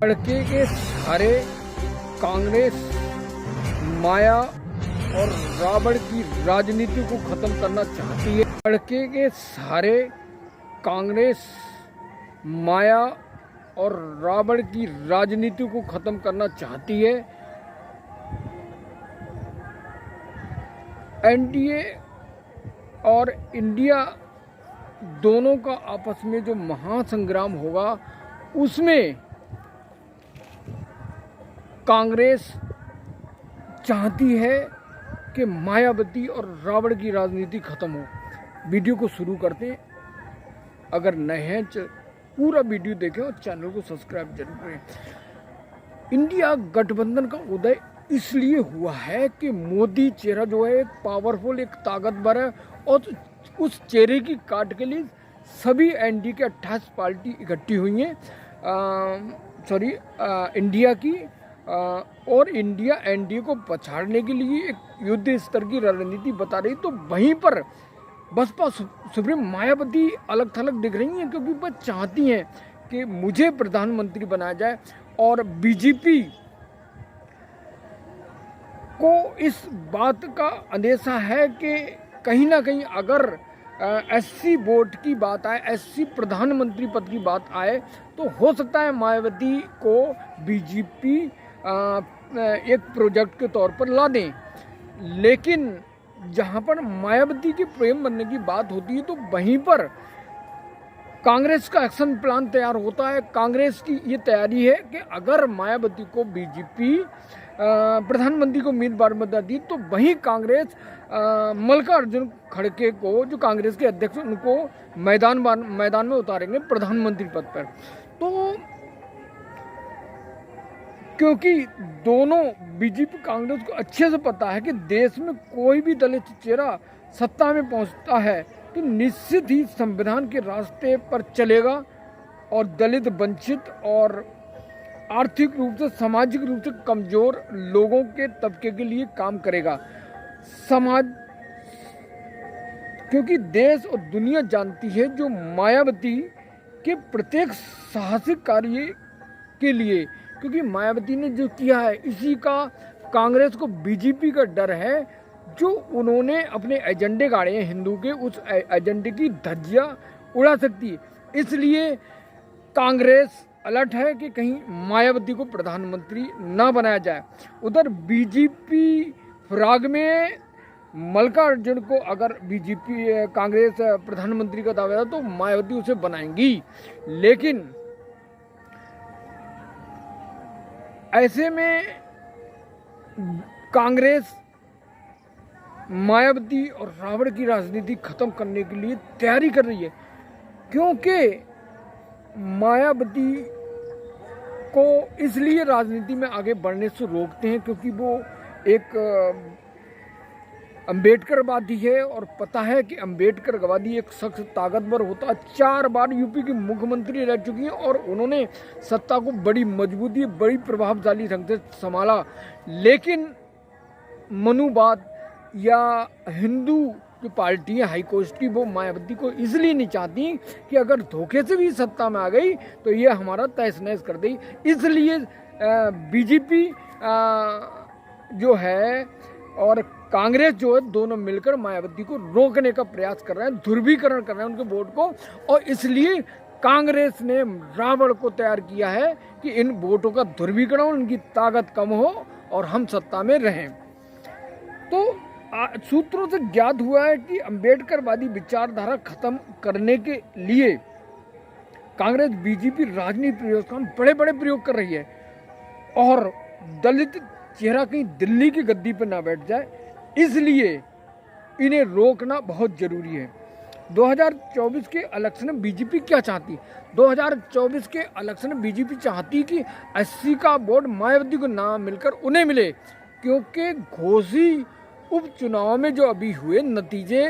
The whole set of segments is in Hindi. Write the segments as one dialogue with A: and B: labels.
A: लड़के के सहारे कांग्रेस माया और रावण की राजनीति को खत्म करना चाहती है। लड़के के सहारे कांग्रेस माया और रावण की राजनीति को खत्म करना चाहती है। एनडीए और इंडिया दोनों का आपस में जो महासंग्राम होगा उसमें कांग्रेस चाहती है कि मायावती और रावण की राजनीति खत्म हो। वीडियो को शुरू करते हैं। अगर नए हैं पूरा वीडियो देखें और चैनल को सब्सक्राइब जरूर करें। इंडिया गठबंधन का उदय इसलिए हुआ है कि मोदी चेहरा जो है एक पावरफुल, एक ताकतवर है और उस चेहरे की काट के लिए सभी एनडीए के 28 पार्टी इकट्ठी हुई हैं। इंडिया की और इंडिया एनडीए को पछाड़ने के लिए एक युद्ध स्तर की रणनीति बता रही। तो वहीं पर बसपा सुप्रीम मायावती अलग थलग दिख रही हैं, क्योंकि वह चाहती हैं कि मुझे प्रधानमंत्री बनाया जाए और बीजेपी को इस बात का अंदेशा है कि कहीं ना कहीं अगर एससी वोट की बात आए, एससी प्रधानमंत्री पद की बात आए, तो हो सकता है मायावती को बीजेपी एक प्रोजेक्ट के तौर पर ला दें। लेकिन जहां पर मायावती के प्रेम बनने की बात होती है तो वहीं पर कांग्रेस का एक्शन प्लान तैयार होता है। कांग्रेस की ये तैयारी है कि अगर मायावती को बीजेपी प्रधानमंत्री को उम्मीदवार बना दी तो वहीं कांग्रेस मल्लिकार्जुन खड़गे को, जो कांग्रेस के अध्यक्ष, उनको मैदान में उतारेंगे प्रधानमंत्री पद पर। तो क्योंकि दोनों बीजेपी कांग्रेस को अच्छे से पता है कि देश में कोई भी दलित चेहरा सत्ता में पहुंचता है तो निश्चित ही संविधान के रास्ते पर चलेगा और दलित, वंचित और आर्थिक रूप से, सामाजिक रूप से कमजोर लोगों के तबके के लिए काम करेगा। क्योंकि देश और दुनिया जानती है जो मायावती के प्रत्येक साहसिक कार्य के लिए, क्योंकि मायावती ने जो किया है इसी का कांग्रेस को बीजेपी का डर है। जो उन्होंने अपने एजेंडे गाड़े हैं हिंदू के, उस एजेंडे की धज्जियां उड़ा सकती है। इसलिए कांग्रेस अलर्ट है कि कहीं मायावती को प्रधानमंत्री ना बनाया जाए। उधर बीजेपी फिराक में मल्लिकार्जुन को अगर बीजेपी कांग्रेस प्रधानमंत्री का दावा तो मायावती उसे बनाएंगी। लेकिन ऐसे में कांग्रेस मायावती और रावण की राजनीति खत्म करने के लिए तैयारी कर रही है, क्योंकि मायावती को इसलिए राजनीति में आगे बढ़ने से रोकते हैं क्योंकि वो एक अम्बेडकरवादी है और पता है कि अम्बेडकरवादी एक शख्स ताकतवर होता है। 4 बार यूपी की मुख्यमंत्री रह चुकी हैं और उन्होंने सत्ता को बड़ी मजबूती, बड़ी प्रभावशाली ढंग से संभाला। लेकिन मनुवाद या हिंदू जो पार्टी है हाई कोर्ट की, वो मायावती को इसलिए नहीं चाहती कि अगर धोखे से भी सत्ता में आ गई तो ये हमारा तहस नहस कर देगी। इसलिए बीजेपी जो है और कांग्रेस जो है, दोनों मिलकर मायावती को रोकने का प्रयास कर रहे हैं, ध्रुवीकरण कर रहे हैं उनके वोट को। और इसलिए कांग्रेस ने रावण को तैयार किया है कि इन वोटों का ध्रुवीकरण, उनकी ताकत कम हो और हम सत्ता में रहें। तो सूत्रों से ज्ञात हुआ है कि अम्बेडकरवादी विचारधारा खत्म करने के लिए कांग्रेस बीजेपी राजनीति प्रयोग का बड़े बड़े प्रयोग कर रही है और दलित चेहरा कहीं दिल्ली की गद्दी पर ना बैठ जाए, इसलिए इन्हें रोकना बहुत जरूरी है। 2024 के इलेक्शन में बीजेपी क्या चाहती? 2024 के इलेक्शन में बीजेपी चाहती कि 80 का वोट मायावती को ना मिलकर उन्हें मिले, क्योंकि घोसी उपचुनाव में जो अभी हुए नतीजे,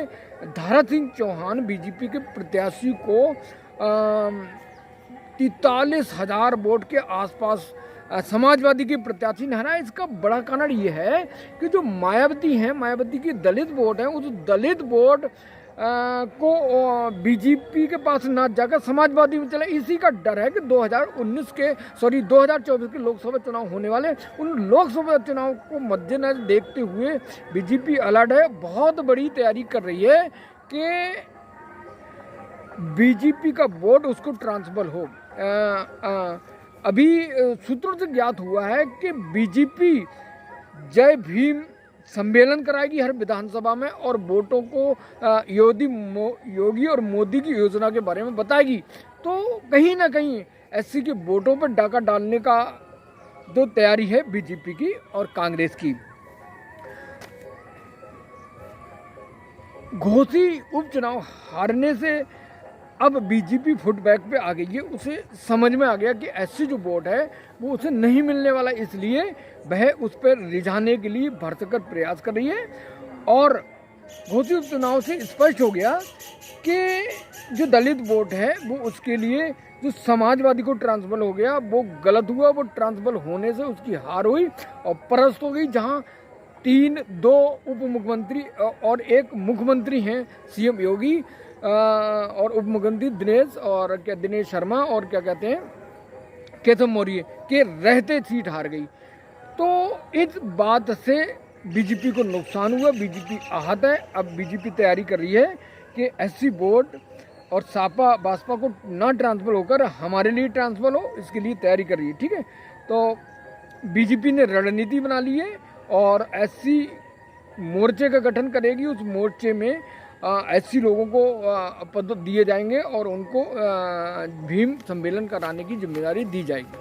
A: धारा सिंह चौहान बीजेपी के प्रत्याशी को 43,000 वोट के आसपास समाजवादी के प्रत्याशी ने हराया। इसका बड़ा कारण ये है कि जो मायावती हैं, मायावती की दलित वोट है, उस दलित वोट को बीजेपी के पास ना जाकर समाजवादी में चले। इसी का डर है कि 2024 के लोकसभा चुनाव होने वाले, उन लोकसभा चुनाव को मद्देनजर देखते हुए बीजेपी अलर्ट है, बहुत बड़ी तैयारी कर रही है कि बीजेपी का वोट उसको ट्रांसफर हो। अभी सूत्रों से ज्ञात हुआ है कि बीजेपी जय भीम सम्मेलन कराएगी हर विधानसभा में और वोटों को योगी और मोदी की योजना के बारे में बताएगी। तो कहीं ना कहीं एससी के वोटों पर डाका डालने का जो तैयारी है बीजेपी की और कांग्रेस की। घोसी उपचुनाव हारने से अब बीजेपी फुटबैक पे आ गई है। उसे समझ में आ गया कि एससी जो वोट है वो उसे नहीं मिलने वाला, इसलिए वह उस पर रिझाने के लिए भरसक प्रयास कर रही है। और घोसी उपचुनाव से स्पष्ट हो गया कि जो दलित वोट है वो उसके लिए जो समाजवादी को ट्रांसफर हो गया वो गलत हुआ। वो ट्रांसफर होने से उसकी हार हुई और परास्त हो गई। जहाँ 2 उप मुख्यमंत्री और 1 मुख्यमंत्री हैं सीएम योगी और उप मुख्यमंत्री दिनेश शर्मा और केशव मौर्य के रहते सीट हार गई। तो इस बात से बीजेपी को नुकसान हुआ, बीजेपी आहत है। अब बीजेपी तैयारी कर रही है कि एससी वोट और सापा बासपा को ना ट्रांसफर होकर हमारे लिए ट्रांसफर हो, इसके लिए तैयारी कर रही है। ठीक है, तो बीजेपी ने रणनीति बना ली है और एससी मोर्चे का गठन करेगी। उस मोर्चे में एससी लोगों को पद दिए जाएंगे और उनको भीम सम्मेलन कराने की जिम्मेदारी दी जाएगी।